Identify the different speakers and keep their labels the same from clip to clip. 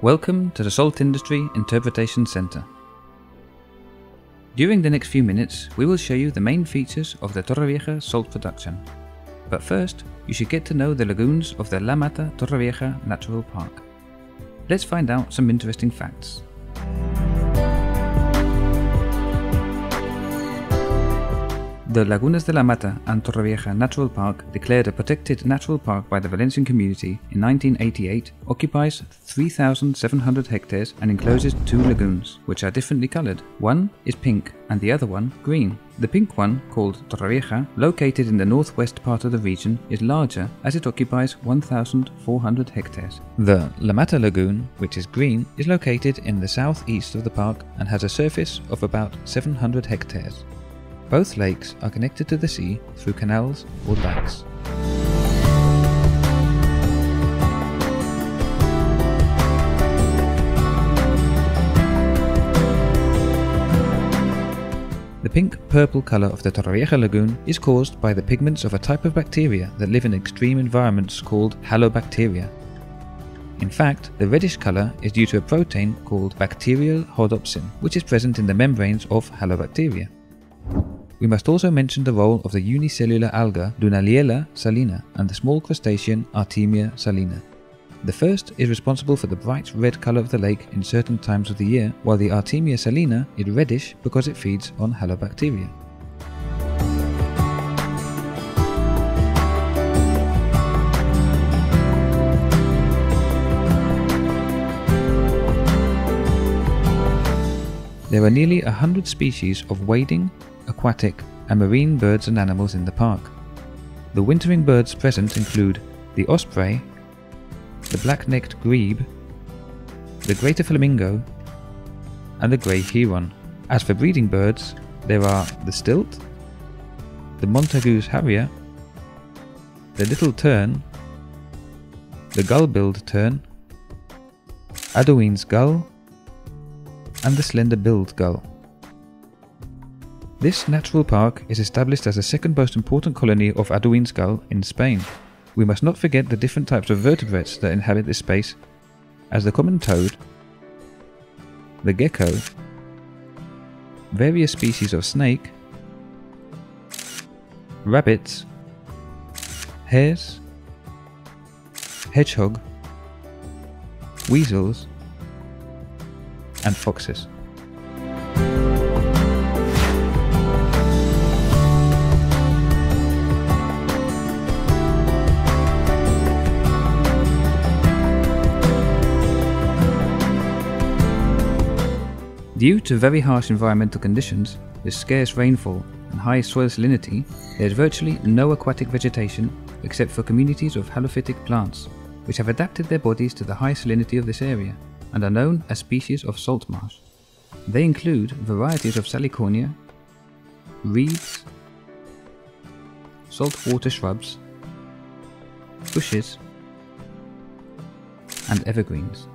Speaker 1: Welcome to the Salt Industry Interpretation Center. During the next few minutes, we will show you the main features of the Torrevieja salt production. But first, you should get to know the lagoons of the La Mata Torrevieja Natural Park. Let's find out some interesting facts. The Lagunas de la Mata and Torrevieja Natural Park, declared a protected natural park by the Valencian community in 1988, occupies 3,700 hectares and encloses two lagoons, which are differently coloured. One is pink and the other one green. The pink one, called Torrevieja, located in the northwest part of the region, is larger as it occupies 1,400 hectares. The La Mata Lagoon, which is green, is located in the southeast of the park and has a surface of about 700 hectares. Both lakes are connected to the sea through canals or dikes. The pink-purple colour of the Torrevieja Lagoon is caused by the pigments of a type of bacteria that live in extreme environments called halobacteria. In fact, the reddish colour is due to a protein called bacterial rhodopsin, which is present in the membranes of halobacteria. We must also mention the role of the unicellular alga Dunaliella salina and the small crustacean Artemia salina. The first is responsible for the bright red colour of the lake in certain times of the year, while the Artemia salina is reddish because it feeds on halobacteria. There are nearly 100 species of wading, aquatic and marine birds and animals in the park. The wintering birds present include the osprey, the black-necked grebe, the greater flamingo and the grey heron. As for breeding birds, there are the stilt, the Montagu's harrier, the little tern, the gull-billed tern, Adowine's gull and the slender-billed gull. This natural park is established as the second most important colony of Adowine's gull in Spain. We must not forget the different types of vertebrates that inhabit this space, as the common toad, the gecko, various species of snake, rabbits, hares, hedgehog, weasels, and foxes. Due to very harsh environmental conditions, with scarce rainfall and high soil salinity, there is virtually no aquatic vegetation except for communities of halophytic plants, which have adapted their bodies to the high salinity of this area and are known as species of salt marsh. They include varieties of salicornia, reeds, saltwater shrubs, bushes, and evergreens.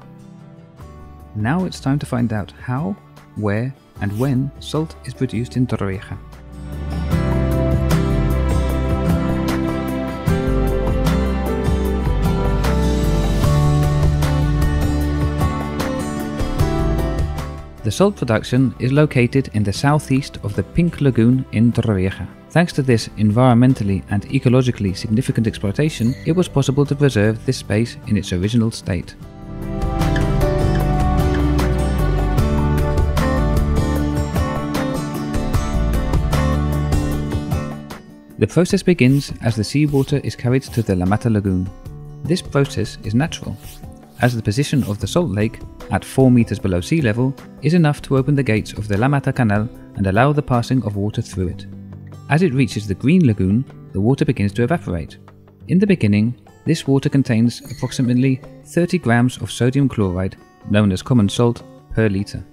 Speaker 1: Now it's time to find out how, where and when salt is produced in Torrevieja. The salt production is located in the southeast of the Pink Lagoon in Torrevieja. Thanks to this environmentally and ecologically significant exploitation, it was possible to preserve this space in its original state. The process begins as the seawater is carried to the La Mata Lagoon. This process is natural, as the position of the salt lake, at 4 meters below sea level, is enough to open the gates of the La Mata Canal and allow the passing of water through it. As it reaches the Green Lagoon, the water begins to evaporate. In the beginning, this water contains approximately 30 grams of sodium chloride, known as common salt, per litre.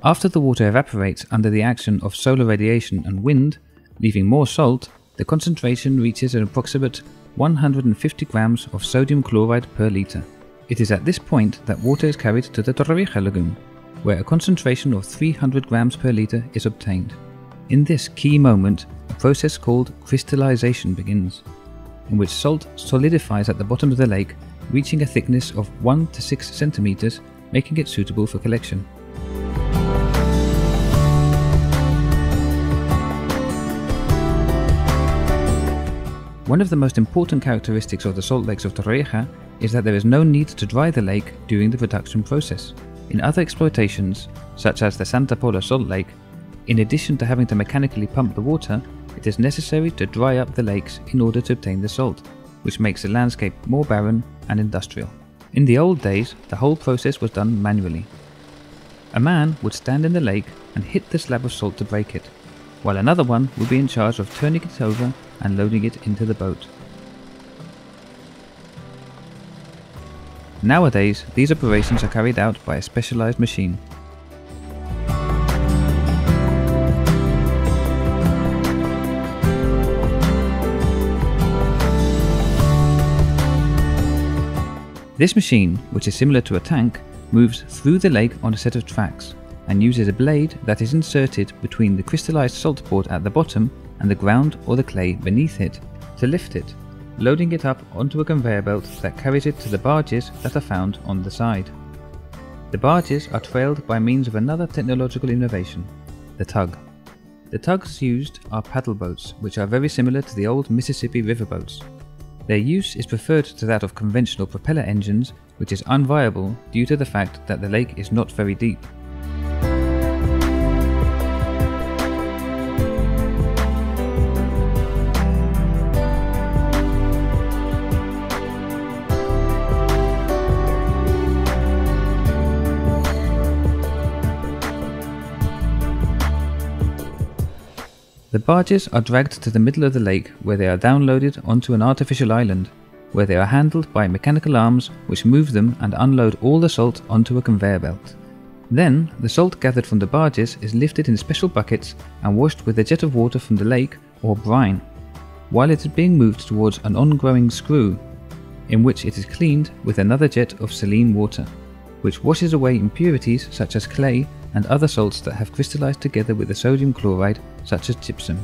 Speaker 1: After the water evaporates under the action of solar radiation and wind, leaving more salt, the concentration reaches an approximate 150 grams of sodium chloride per litre. It is at this point that water is carried to the Torrevieja Lagoon, where a concentration of 300 grams per litre is obtained. In this key moment, a process called crystallization begins, in which salt solidifies at the bottom of the lake, reaching a thickness of 1 to 6 centimeters making it suitable for collection. One of the most important characteristics of the salt lakes of Torrevieja is that there is no need to dry the lake during the production process. In other exploitations, such as the Santa Pola Salt Lake, in addition to having to mechanically pump the water, it is necessary to dry up the lakes in order to obtain the salt, which makes the landscape more barren and industrial. In the old days, the whole process was done manually. A man would stand in the lake and hit the slab of salt to break it, while another one would be in charge of turning it over and loading it into the boat. Nowadays, these operations are carried out by a specialized machine. This machine, which is similar to a tank, moves through the lake on a set of tracks and uses a blade that is inserted between the crystallized salt port at the bottom and the ground or the clay beneath it to lift it, loading it up onto a conveyor belt that carries it to the barges that are found on the side. The barges are trailed by means of another technological innovation, the tug. The tugs used are paddle boats, which are very similar to the old Mississippi river boats. Their use is preferred to that of conventional propeller engines, which is unviable due to the fact that the lake is not very deep. The barges are dragged to the middle of the lake, where they are downloaded onto an artificial island, where they are handled by mechanical arms which move them and unload all the salt onto a conveyor belt. Then, the salt gathered from the barges is lifted in special buckets and washed with a jet of water from the lake, or brine, while it is being moved towards an on-growing screw, in which it is cleaned with another jet of saline water, which washes away impurities such as clay and other salts that have crystallized together with the sodium chloride, such as gypsum.